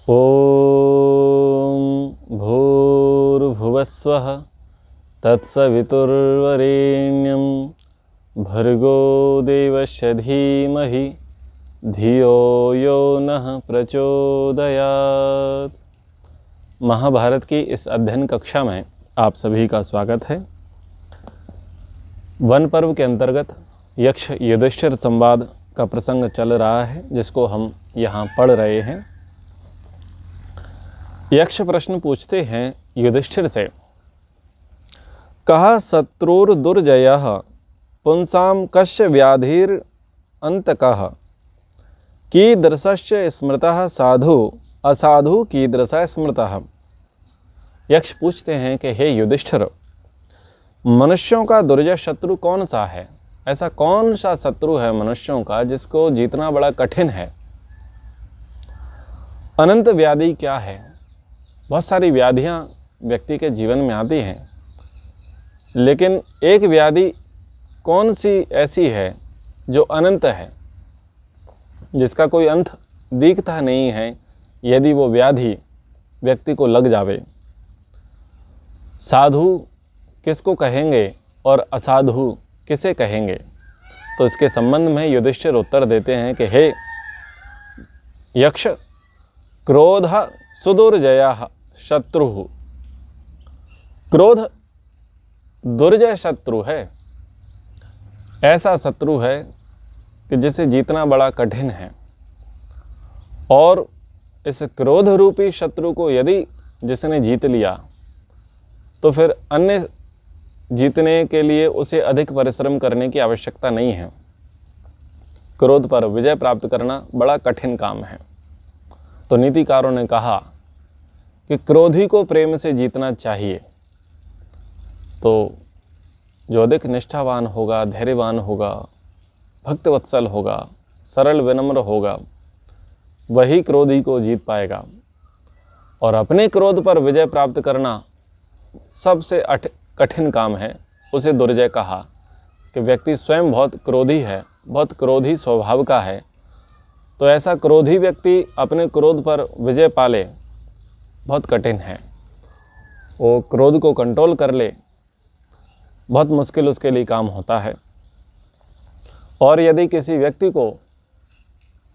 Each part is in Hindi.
ॐ भूर्भुवस्वः तत्सवितुर्वरेण्यं भर्गो देवस्य धीमहि धियो यो नः प्रचोदयात्। महाभारत की इस अध्ययन कक्षा में आप सभी का स्वागत है। वन पर्व के अंतर्गत यक्ष युधिष्ठिर संवाद का प्रसंग चल रहा है, जिसको हम यहाँ पढ़ रहे हैं। यक्ष प्रश्न पूछते हैं युधिष्ठिर से, कहा शत्रुर्दुर्जयः पुंसां कस्य व्याधिर अंतकः कीदृशस्य स्मृतः साधु असाधु कीदृशः स्मृतः। यक्ष पूछते हैं कि हे युधिष्ठिर, मनुष्यों का दुर्जय शत्रु कौन सा है? ऐसा कौन सा शत्रु है मनुष्यों का जिसको जीतना बड़ा कठिन है? अनंत व्याधि क्या है? बहुत सारी व्याधियां व्यक्ति के जीवन में आती हैं, लेकिन एक व्याधि कौन सी ऐसी है जो अनंत है, जिसका कोई अंत दिखता नहीं है यदि वो व्याधि व्यक्ति को लग जावे। साधु किसको कहेंगे और असाधु किसे कहेंगे? तो इसके संबंध में युधिष्ठिर उत्तर देते हैं कि हे यक्ष, क्रोध सुदुर्जयः शत्रु। क्रोध दुर्जय शत्रु है, ऐसा शत्रु है कि जिसे जीतना बड़ा कठिन है। और इस क्रोध रूपी शत्रु को यदि जिसने जीत लिया तो फिर अन्य जीतने के लिए उसे अधिक परिश्रम करने की आवश्यकता नहीं है। क्रोध पर विजय प्राप्त करना बड़ा कठिन काम है। तो नीतिकारों ने कहा कि क्रोधी को प्रेम से जीतना चाहिए। तो जो अधिक निष्ठावान होगा, धैर्यवान होगा, भक्तवत्सल होगा, सरल विनम्र होगा, वही क्रोधी को जीत पाएगा। और अपने क्रोध पर विजय प्राप्त करना सबसे कठिन काम है। उसे दुर्जय कहा कि व्यक्ति स्वयं बहुत क्रोधी है, बहुत क्रोधी स्वभाव का है। तो ऐसा क्रोधी व्यक्ति अपने क्रोध पर विजय पाले बहुत कठिन है। वो क्रोध को कंट्रोल कर ले, बहुत मुश्किल उसके लिए काम होता है। और यदि किसी व्यक्ति को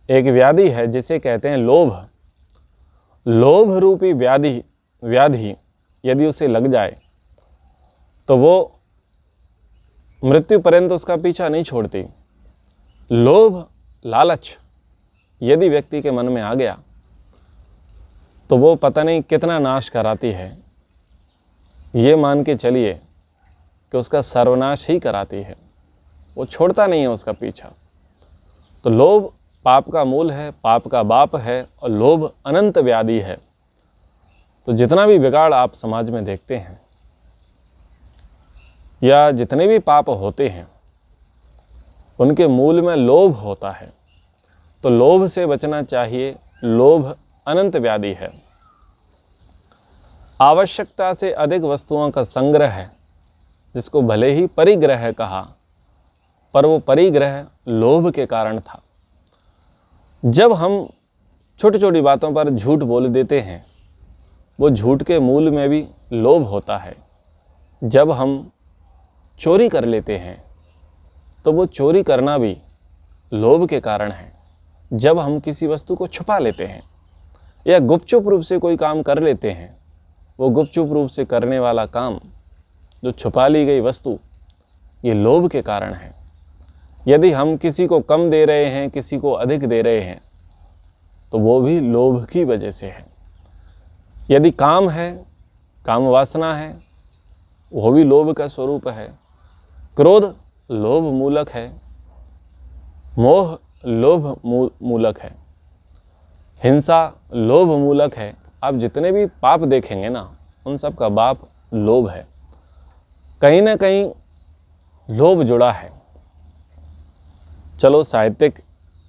एक व्याधि है जिसे कहते हैं लोभ, लोभ रूपी व्याधि यदि उसे लग जाए तो वो मृत्यु पर्यंत उसका पीछा नहीं छोड़ती। लोभ, लालच यदि व्यक्ति के मन में आ गया तो वो पता नहीं कितना नाश कराती है। ये मान के चलिए कि उसका सर्वनाश ही कराती है, वो छोड़ता नहीं है उसका पीछा। तो लोभ पाप का मूल है, पाप का बाप है, और लोभ अनंत व्याधि है। तो जितना भी बिगाड़ आप समाज में देखते हैं या जितने भी पाप होते हैं, उनके मूल में लोभ होता है। तो लोभ से बचना चाहिए। लोभ अनंत व्याधि है। आवश्यकता से अधिक वस्तुओं का संग्रह है, जिसको भले ही परिग्रह कहा, पर वो परिग्रह लोभ के कारण था। जब हम छोटी छोटी बातों पर झूठ बोल देते हैं, वो झूठ के मूल में भी लोभ होता है। जब हम चोरी कर लेते हैं तो वो चोरी करना भी लोभ के कारण है। जब हम किसी वस्तु को छुपा लेते हैं या गुपचुप रूप से कोई काम कर लेते हैं, वो गुपचुप रूप से करने वाला काम, जो छुपा ली गई वस्तु, ये लोभ के कारण है। यदि हम किसी को कम दे रहे हैं, किसी को अधिक दे रहे हैं, तो वो भी लोभ की वजह से है। यदि काम है, काम वासना है, वो भी लोभ का स्वरूप है। क्रोध लोभ मूलक है, मोह लोभ मूलक है, हिंसा लोभ मूलक है। आप जितने भी पाप देखेंगे ना, उन सब का बाप लोभ है। कहीं ना कहीं लोभ जुड़ा है। चलो, साहित्यिक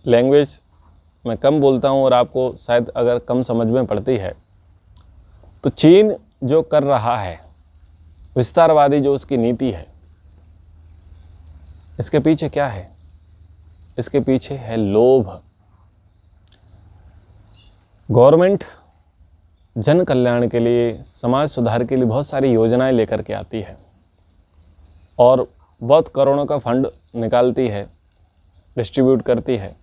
लैंग्वेज मैं कम बोलता हूँ और आपको शायद अगर कम समझ में पड़ती है, तो चीन जो कर रहा है, विस्तारवादी जो उसकी नीति है, इसके पीछे क्या है? इसके पीछे है लोभ। गवर्नमेंट जन कल्याण के लिए, समाज सुधार के लिए बहुत सारी योजनाएं लेकर के आती है और बहुत करोड़ों का फंड निकालती है, डिस्ट्रीब्यूट करती है।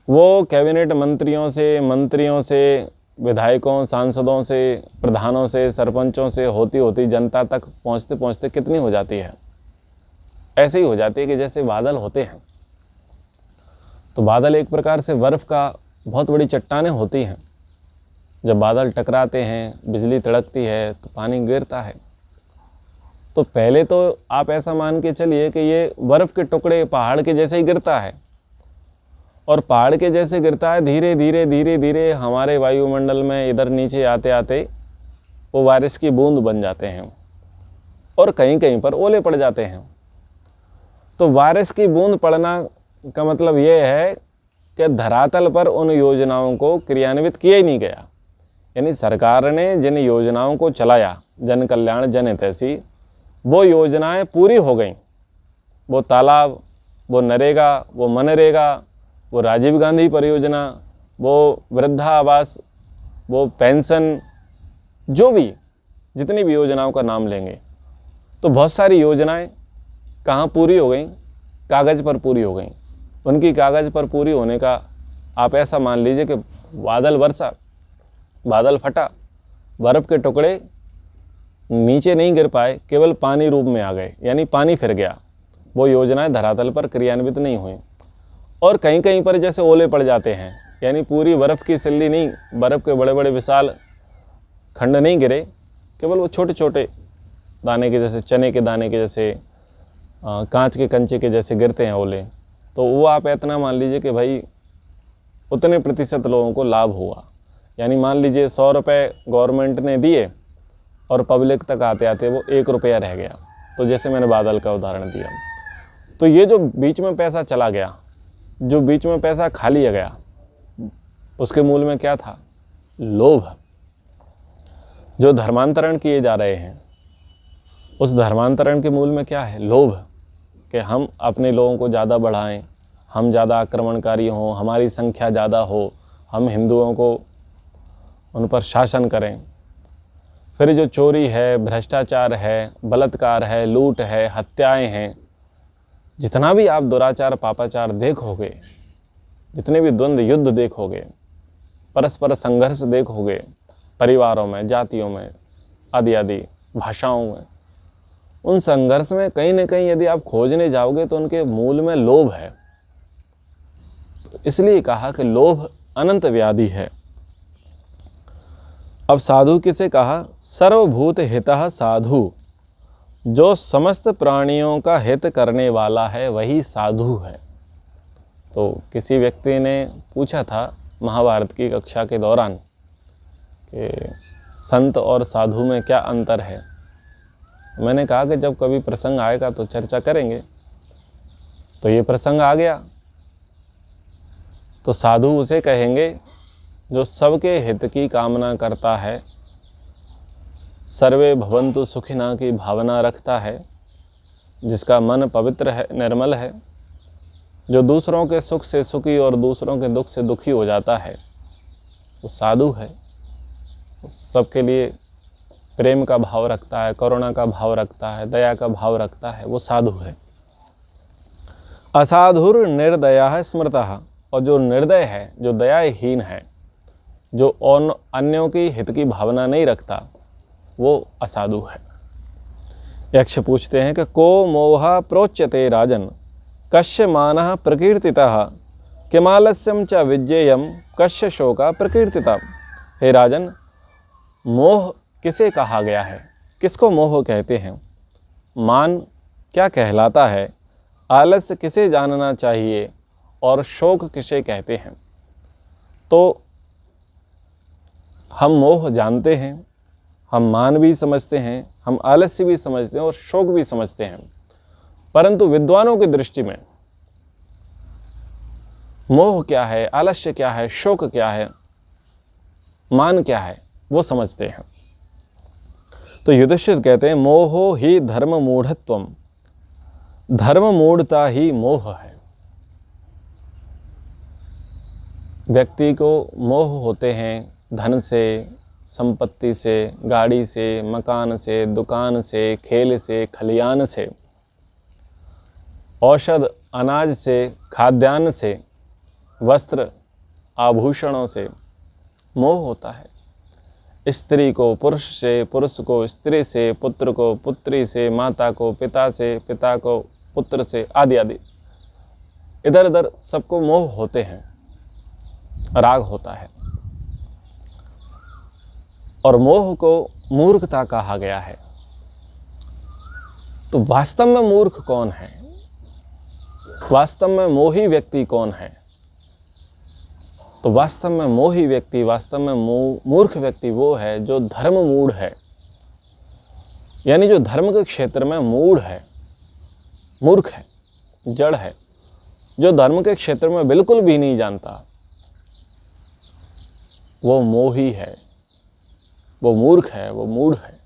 वो कैबिनेट मंत्रियों से, विधायकों, सांसदों से, प्रधानों से, सरपंचों से होती होती जनता तक पहुंचते पहुंचते कितनी हो जाती है? ऐसे ही हो जाती है कि जैसे बादल होते हैं। तो बादल एक प्रकार से बर्फ़ का बहुत बड़ी चट्टानें होती हैं। जब बादल टकराते हैं, बिजली तड़कती है तो पानी गिरता है। तो पहले तो आप ऐसा मान के चलिए कि ये बर्फ़ के टुकड़े पहाड़ के जैसे ही गिरता है, और पहाड़ के जैसे गिरता है, धीरे धीरे धीरे धीरे हमारे वायुमंडल में इधर नीचे आते आते वो बारिश की बूंद बन जाते हैं और कहीं कहीं पर ओले पड़ जाते हैं। तो बारिश की बूंद पड़ना का मतलब ये है कि धरातल पर उन योजनाओं को क्रियान्वित किया ही नहीं गया। यानी सरकार ने जिन योजनाओं को चलाया, जन कल्याण, जन हितैषी, वो योजनाएं पूरी हो गईं। वो तालाब, वो नरेगा, वो मनरेगा, वो राजीव गांधी परियोजना, वो वृद्धा आवास, वो पेंशन, जो भी जितनी भी योजनाओं का नाम लेंगे, तो बहुत सारी योजनाएं कहाँ पूरी हो गई? कागज़ पर पूरी हो गई। उनकी कागज़ पर पूरी होने का आप ऐसा मान लीजिए कि बादल बरसा, बादल फटा, बर्फ़ के टुकड़े नीचे नहीं गिर पाए, केवल पानी रूप में आ गए, यानी पानी फिर गया। वो योजनाएं धरातल पर क्रियान्वित नहीं हुई। और कहीं कहीं पर जैसे ओले पड़ जाते हैं, यानी पूरी बर्फ़ की सिल्ली नहीं, बर्फ़ के बड़े बड़े विशाल खंड नहीं गिरे, केवल वो छोटे छोटे दाने के जैसे, चने के दाने के जैसे, कांच के कंचे के जैसे गिरते हैं ओले। तो वो आप इतना मान लीजिए कि भाई उतने प्रतिशत लोगों को लाभ हुआ। यानी मान लीजिए 100 रुपये गवर्नमेंट ने दिए और पब्लिक तक आते आते वो 1 रुपया रह गया। तो जैसे मैंने बादल का उदाहरण दिया, तो ये जो बीच में पैसा चला गया, जो बीच में पैसा खा लिया गया, उसके मूल में क्या था? लोभ। जो धर्मांतरण किए जा रहे हैं, उस धर्मांतरण के मूल में क्या है? लोभ, कि हम अपने लोगों को ज़्यादा बढ़ाएं, हम ज़्यादा आक्रमणकारी हों, हमारी संख्या ज़्यादा हो, हम हिंदुओं को उन पर शासन करें। फिर जो चोरी है, भ्रष्टाचार है, बलात्कार है, लूट है, हत्याएं हैं, जितना भी आप दुराचार पापाचार देखोगे, जितने भी द्वंद्व युद्ध देखोगे, परस्पर संघर्ष देखोगे, परिवारों में, जातियों में, आदि आदि भाषाओं में, उन संघर्ष में कहीं न कहीं यदि आप खोजने जाओगे तो उनके मूल में लोभ है। तो इसलिए कहा कि लोभ अनंत व्याधि है। अब साधु किसे कहा? सर्वभूत हितः साधु। जो समस्त प्राणियों का हित करने वाला है वही साधु है। तो किसी व्यक्ति ने पूछा था महाभारत की कक्षा के दौरान कि संत और साधु में क्या अंतर है। मैंने कहा कि जब कभी प्रसंग आएगा तो चर्चा करेंगे। तो ये प्रसंग आ गया। तो साधु उसे कहेंगे जो सबके हित की कामना करता है, सर्वे भवन्तु सुखिना की भावना रखता है, जिसका मन पवित्र है, निर्मल है, जो दूसरों के सुख से सुखी और दूसरों के दुख से दुखी हो जाता है, वो साधु है। सबके लिए प्रेम का भाव रखता है, करुणा का भाव रखता है, दया का भाव रखता है, वो साधु है। असाधुर निर्दया स्मृतः। और जो निर्दय है, जो दयाहीन है, जो अन्यों की हित की भावना नहीं रखता, वो असाधु है। यक्ष पूछते हैं कि को मोहा प्रोच्यते राजन, कस्य मानः प्रकीर्तितः, किमालस्यम च विज्ञेयम, कस्य शोका प्रकीर्तिता। हे राजन, मोह किसे कहा गया है? किसको मोह कहते हैं? मान क्या कहलाता है? आलस्य किसे जानना चाहिए? और शोक किसे कहते हैं? तो हम मोह जानते हैं, हम मान भी समझते हैं, हम आलस्य भी समझते हैं और शोक भी समझते हैं। परंतु विद्वानों की दृष्टि में मोह क्या है, आलस्य क्या है, शोक क्या है, मान क्या है, वो समझते हैं। तो युधिष्ठिर कहते हैं मोहो ही धर्म मूढ़त्वम। धर्म मूढ़ता ही मोह है। व्यक्ति को मोह होते हैं धन से, संपत्ति से, गाड़ी से, मकान से, दुकान से, खेल से, खलियान से, औषध अनाज से, खाद्यान्न से, वस्त्र आभूषणों से मोह होता है। स्त्री को पुरुष से, पुरुष को स्त्री से, पुत्र को पुत्री से, माता को पिता से, पिता को पुत्र से, आदि आदि। इधर उधर सबको मोह होते हैं, राग होता है। और मोह को मूर्खता कहा गया है। तो वास्तव में मूर्ख कौन है? वास्तव में मोही व्यक्ति कौन है? तो वास्तव में मोही व्यक्ति, वास्तव में मूर्ख व्यक्ति वो है जो धर्म मूढ़ है, यानी जो धर्म के क्षेत्र में मूढ़ है, मूर्ख है, जड़ है, जो धर्म के क्षेत्र में बिल्कुल भी नहीं जानता, वो मोही है, वो मूर्ख है, वो मूढ़ है।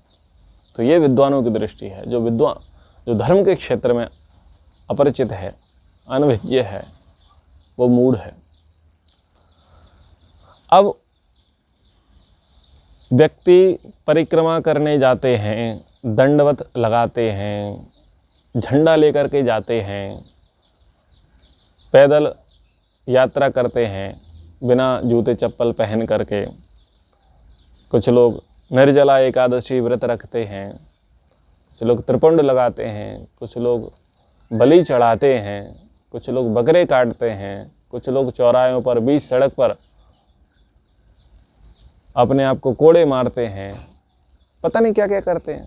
तो ये विद्वानों की दृष्टि है। जो धर्म के क्षेत्र में अपरिचित है, अनभिज्ञ है, वो मूढ़ है। अब व्यक्ति परिक्रमा करने जाते हैं, दंडवत लगाते हैं, झंडा लेकर के जाते हैं, पैदल यात्रा करते हैं बिना जूते चप्पल पहन करके। कुछ लोग निर्जला एकादशी व्रत रखते हैं, कुछ लोग त्रिपुंड लगाते हैं, कुछ लोग बलि चढ़ाते हैं, कुछ लोग बकरे काटते हैं, कुछ लोग चौराहों पर, बीच सड़क पर अपने आप को कोड़े मारते हैं, पता नहीं क्या क्या करते हैं।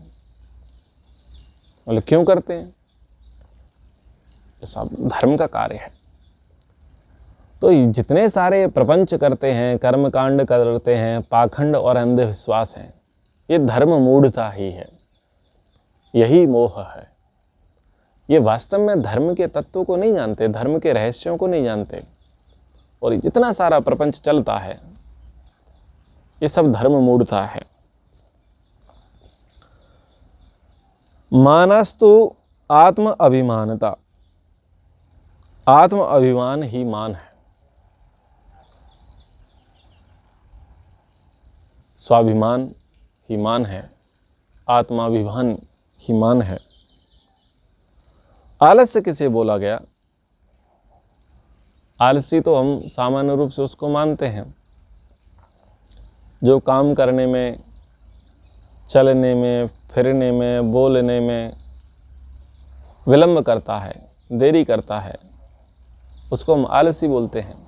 बोले क्यों करते हैं? ये सब धर्म का कार्य है। तो जितने सारे प्रपंच करते हैं, कर्मकांड करते हैं, पाखंड और अंधविश्वास हैं, ये धर्म मूढ़ता ही है, यही मोह है। ये वास्तव में धर्म के तत्वों को नहीं जानते, धर्म के रहस्यों को नहीं जानते। और जितना सारा प्रपंच चलता है, ये सब धर्म मूढ़ता है। मानस्तु आत्म अभिमानता, आत्म अभिमान ही मान है, स्वाभिमान ही मान है, आत्माभिमान ही मान है। आलस्य किसे बोला गया? आलसी तो हम सामान्य रूप से उसको मानते हैं जो काम करने में, चलने में, फिरने में, बोलने में विलंब करता है, देरी करता है, उसको हम आलसी बोलते हैं।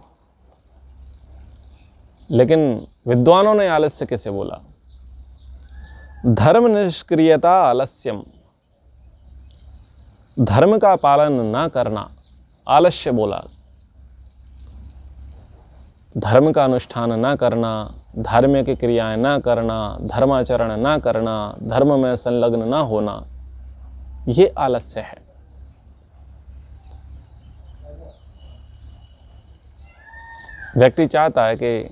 लेकिन विद्वानों ने आलस्य किसे बोला? धर्म निष्क्रियता आलस्यम, धर्म का पालन ना करना आलस्य बोला। धर्म का अनुष्ठान ना करना, धार्मिक क्रियाएं ना करना, धर्माचरण ना करना, धर्म में संलग्न ना होना, ये आलस्य है। व्यक्ति चाहता है कि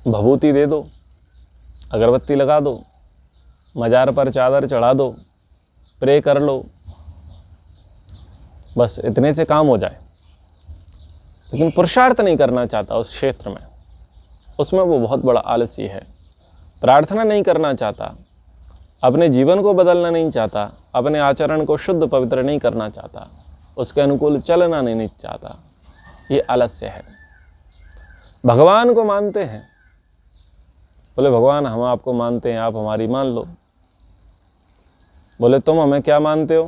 भभूति दे दो, अगरबत्ती लगा दो, मजार पर चादर चढ़ा दो, प्रे कर लो, बस इतने से काम हो जाए। लेकिन पुरुषार्थ नहीं करना चाहता उस क्षेत्र में, उसमें वो बहुत बड़ा आलसी है। प्रार्थना नहीं करना चाहता, अपने जीवन को बदलना नहीं चाहता, अपने आचरण को शुद्ध पवित्र नहीं करना चाहता, उसके अनुकूल चलना नहीं चाहता, ये आलस्य है। भगवान को मानते हैं, बोले भगवान हम आपको मानते हैं, आप हमारी मान लो। बोले तुम हमें क्या मानते हो?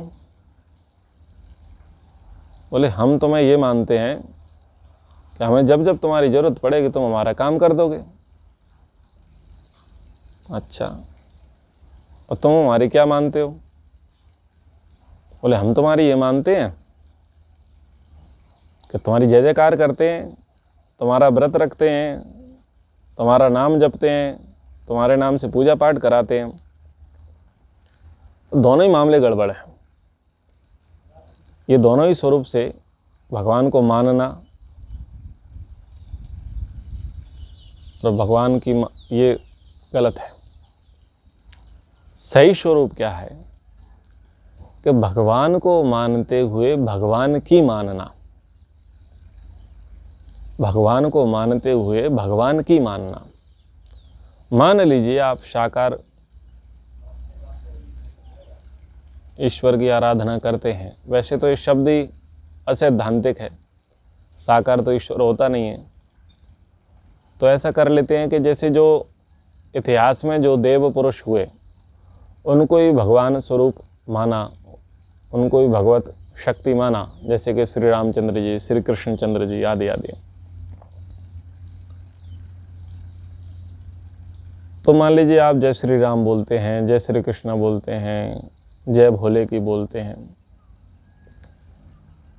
बोले हम तुम्हें ये मानते हैं कि हमें जब जब तुम्हारी जरूरत पड़ेगी तुम हमारा काम कर दोगे। अच्छा, और तुम हमारी क्या मानते हो? बोले हम तुम्हारी ये मानते हैं कि तुम्हारी जय जयकार करते हैं, तुम्हारा व्रत रखते हैं, तुम्हारा नाम जपते हैं, तुम्हारे नाम से पूजा पाठ कराते हैं। दोनों ही मामले गड़बड़ हैं। ये दोनों ही स्वरूप से भगवान को मानना और भगवान की ये गलत है। सही स्वरूप क्या है कि भगवान को मानते हुए भगवान की मानना, भगवान को मानते हुए भगवान की मानना। मान लीजिए आप साकार ईश्वर की आराधना करते हैं। वैसे तो ये शब्द ही असैद्धांतिक है, साकार तो ईश्वर होता नहीं है। तो ऐसा कर लेते हैं कि जैसे जो इतिहास में जो देव पुरुष हुए उनको ही भगवान स्वरूप माना, उनको ही भगवत शक्ति माना, जैसे कि श्री रामचंद्र जी, श्री कृष्णचंद्र जी आदि आदि। तो मान लीजिए आप जय श्री राम बोलते हैं, जय श्री कृष्ण बोलते हैं, जय भोले की बोलते हैं,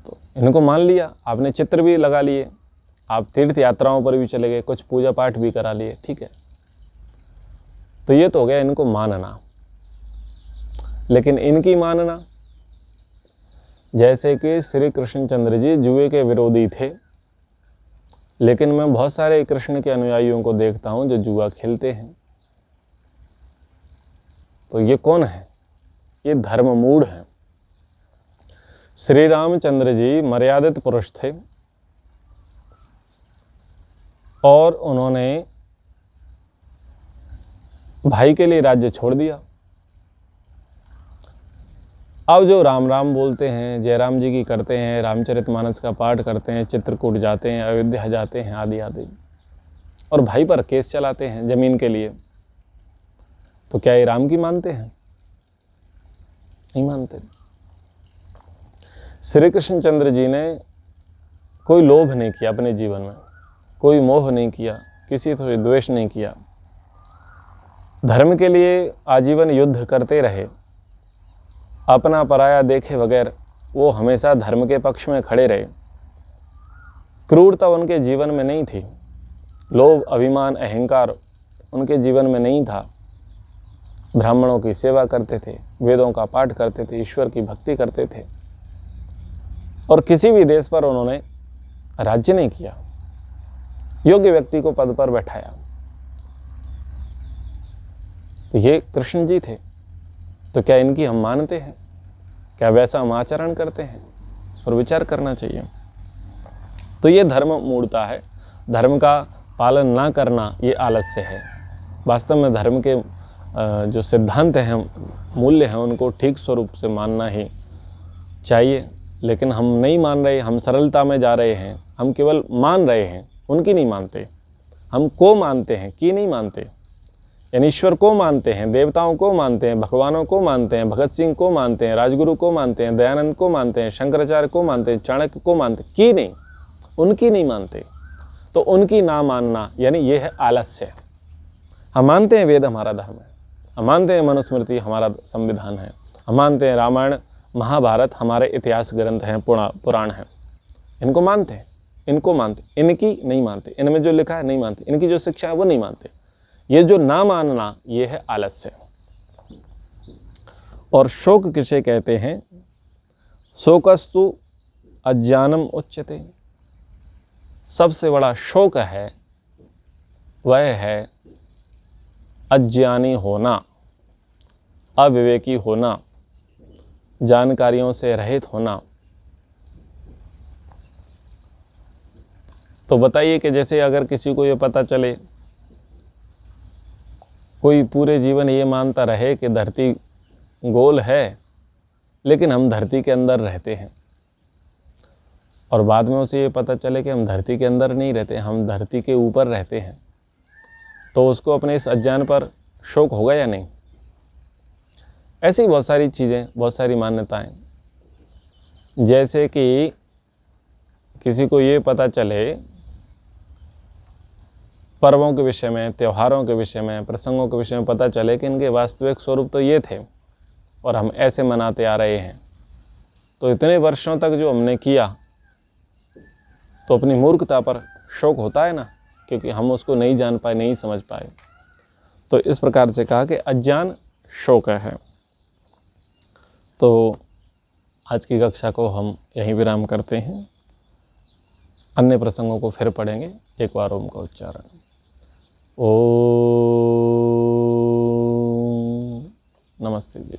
तो इनको मान लिया आपने, चित्र भी लगा लिए, आप तीर्थ यात्राओं पर भी चले गए, कुछ पूजा पाठ भी करा लिए, ठीक है। तो ये तो हो गया इनको मानना। लेकिन इनकी मानना, जैसे कि श्री कृष्णचंद्र जी जुए के विरोधी थे, लेकिन मैं बहुत सारे कृष्ण के अनुयायियों को देखता हूं जो जुआ खेलते हैं। तो ये कौन है? ये धर्ममूढ़ हैं। श्री रामचंद्र जी मर्यादित पुरुष थे और उन्होंने भाई के लिए राज्य छोड़ दिया। अब जो राम राम बोलते हैं, जयराम जी की करते हैं, रामचरितमानस का पाठ करते हैं, चित्रकूट जाते हैं, अयोध्या जाते हैं आदि आदि, और भाई पर केस चलाते हैं जमीन के लिए, तो क्या ये राम की मानते हैं? नहीं मानते। श्री कृष्णचंद्र जी ने कोई लोभ नहीं किया अपने जीवन में, कोई मोह नहीं किया, किसी से द्वेष नहीं किया, धर्म के लिए आजीवन युद्ध करते रहे, अपना पराया देखे बगैर वो हमेशा धर्म के पक्ष में खड़े रहे। क्रूरता उनके जीवन में नहीं थी, लोभ अभिमान अहंकार उनके जीवन में नहीं था। ब्राह्मणों की सेवा करते थे, वेदों का पाठ करते थे, ईश्वर की भक्ति करते थे, और किसी भी देश पर उन्होंने राज्य नहीं किया, योग्य व्यक्ति को पद पर बैठाया। तो ये कृष्ण जी थे। तो क्या इनकी हम मानते हैं? क्या वैसा हम आचरण करते हैं? इस पर विचार करना चाहिए। तो ये धर्म मूढ़ता है। धर्म का पालन ना करना ये आलस्य है। वास्तव में धर्म के जो सिद्धांत हैं, मूल्य हैं, उनको ठीक स्वरूप से मानना ही चाहिए। लेकिन हम नहीं मान रहे, हम सरलता में जा रहे हैं, हम केवल मान रहे हैं, उनकी नहीं मानते। हम को मानते हैं, की नहीं मानते। यानी ईश्वर को मानते हैं, देवताओं को मानते हैं, भगवानों को मानते हैं, भगत सिंह को मानते हैं, राजगुरु को मानते हैं, दयानंद को मानते हैं, शंकराचार्य को मानते हैं, चाणक्य को मानते हैं, की नहीं, उनकी नहीं मानते। तो उनकी ना मानना यानी ये है आलस्य। हम मानते हैं वेद हमारा धर्म है, हम मानते हैं मनुस्मृति हमारा संविधान है, हम मानते हैं रामायण महाभारत हमारे इतिहास ग्रंथ हैं, पुराण हैं, इनको मानते हैं, इनको मानते, इनकी नहीं मानते, इनमें जो लिखा है नहीं मानते, इनकी जो शिक्षा है वो नहीं मानते। ये जो ना मानना ये है आलस्य। और शोक किसे कहते हैं? शोकस्तु अज्ञानम उच्यते। सबसे बड़ा शोक है वह है अज्ञानी होना, अविवेकी होना, जानकारियों से रहित होना। तो बताइए कि जैसे अगर किसी को ये पता चले, कोई पूरे जीवन ये मानता रहे कि धरती गोल है, लेकिन हम धरती के अंदर रहते हैं, और बाद में उसे ये पता चले कि हम धरती के अंदर नहीं रहते, हम धरती के ऊपर रहते हैं, तो उसको अपने इस अज्ञान पर शोक होगा या नहीं? ऐसी ही बहुत सारी चीज़ें, बहुत सारी मान्यताएं। जैसे कि किसी को ये पता चले पर्वों के विषय में, त्योहारों के विषय में, प्रसंगों के विषय में पता चले कि इनके वास्तविक स्वरूप तो ये थे और हम ऐसे मनाते आ रहे हैं, तो इतने वर्षों तक जो हमने किया, तो अपनी मूर्खता पर शोक होता है ना, क्योंकि हम उसको नहीं जान पाए, नहीं समझ पाए। तो इस प्रकार से कहा कि अज्ञान शोक है। तो आज की कक्षा को हम यहीं विराम करते हैं। अन्य प्रसंगों को फिर पढ़ेंगे। एक बार ओम का उच्चारण। ओम नमस्ते जी।